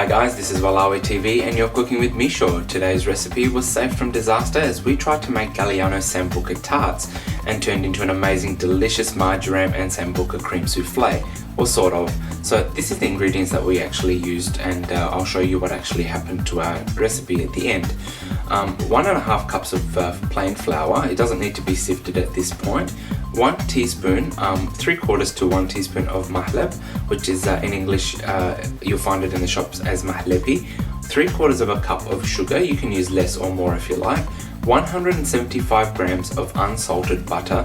Hi guys, this is WalaoehTV and you're cooking with Micho. Today's recipe was saved from disaster as we tried to make Galliano Sambuca tarts and turned into an amazing delicious marjoram and Sambuca cream souffle, or sort of. So this is the ingredients that we actually used, and I'll show you what actually happened to our recipe at the end. 1.5 cups of plain flour. It doesn't need to be sifted at this point. 1 teaspoon, 3/4 to 1 teaspoon of Mahlab, which is in English you'll find it in the shops as Mahlebi. 3/4 of a cup of sugar. You can use less or more if you like. 175 grams of unsalted butter,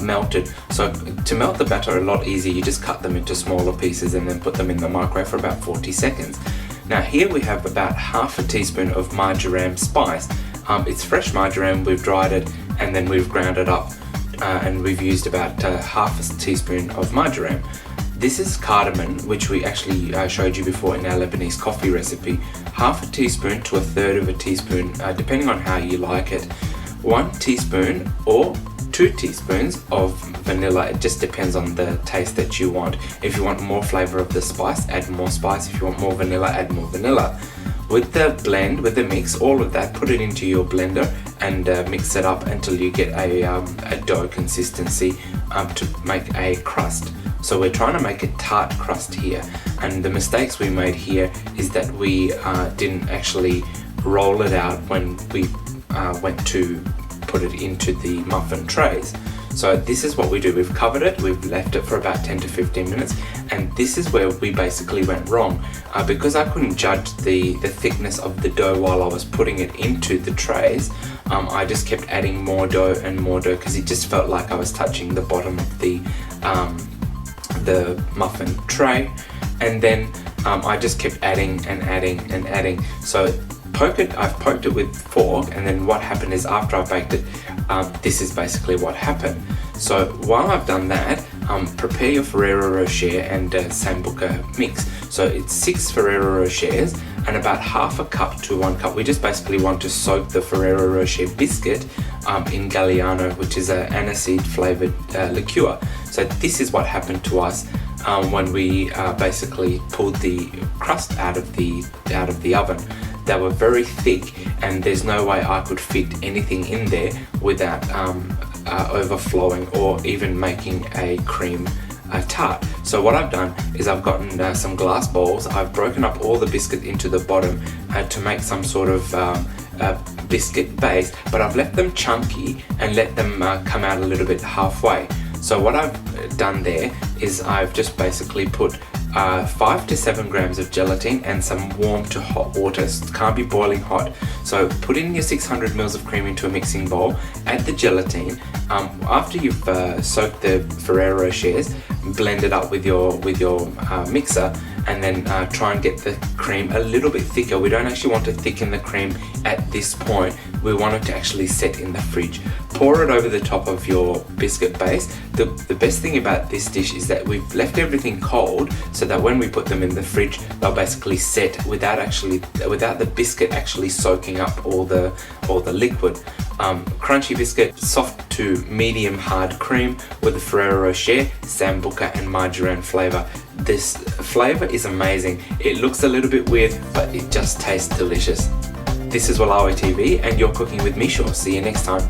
melted. So to melt the batter a lot easier, you just cut them into smaller pieces and then put them in the microwave for about 40 seconds. Now here we have about 1/2 teaspoon of marjoram spice. It's fresh marjoram, we've dried it and then we've ground it up, and we've used about 1/2 teaspoon of marjoram. This is cardamom, which we actually showed you before in our Lebanese coffee recipe. 1/2 teaspoon to 1/3 of a teaspoon, depending on how you like it. 1 teaspoon or 2 teaspoons of vanilla. It just depends on the taste that you want. If you want more flavor of the spice, add more spice. If you want more vanilla, add more vanilla. With the blend, with the mix, all of that, put it into your blender and mix it up until you get a dough consistency to make a crust. So we're trying to make a tart crust here, and the mistakes we made here is that we didn't actually roll it out when we went to put it into the muffin trays. So this is what we do. We've covered it, we've left it for about 10 to 15 minutes, and this is where we basically went wrong. Because I couldn't judge the thickness of the dough while I was putting it into the trays, I just kept adding more dough and more dough because it just felt like I was touching the bottom of the muffin tray, and then I just kept adding and adding and adding. So I've poked it with fork, and then what happened is after I baked it, this is basically what happened. So while I've done that, prepare your Ferrero Rocher and Sambuca mix. So it's 6 Ferrero Rochers and about 1/2 cup to 1 cup. We just basically want to soak the Ferrero Rocher biscuit in Galliano, which is an aniseed flavored liqueur. So this is what happened to us when we basically pulled the crust out of the oven. They were very thick, and there's no way I could fit anything in there without overflowing or even making a cream tart. So what I've done is I've gotten some glass bowls. I've broken up all the biscuit into the bottom to make some sort of biscuit base, but I've left them chunky and let them come out a little bit halfway. So what I've done there is I've just basically put 5 to 7 grams of gelatine and some warm to hot water. It can't be boiling hot. So put in your 600 ml of cream into a mixing bowl, add the gelatine. After you've soaked the Ferrero Rochers, blend it up with your mixer, and then try and get the cream a little bit thicker. We don't actually want to thicken the cream at this point. We want it to actually set in the fridge. Pour it over the top of your biscuit base. The best thing about this dish is that we've left everything cold so that when we put them in the fridge, they'll basically set without the biscuit actually soaking up all the liquid. Crunchy biscuit, soft to medium hard cream with the Ferrero Rocher, Sambuca and marjoram flavor. This flavor is amazing. It looks a little bit weird, but it just tastes delicious. This is WalaoehTV and you're cooking with Micho. See you next time.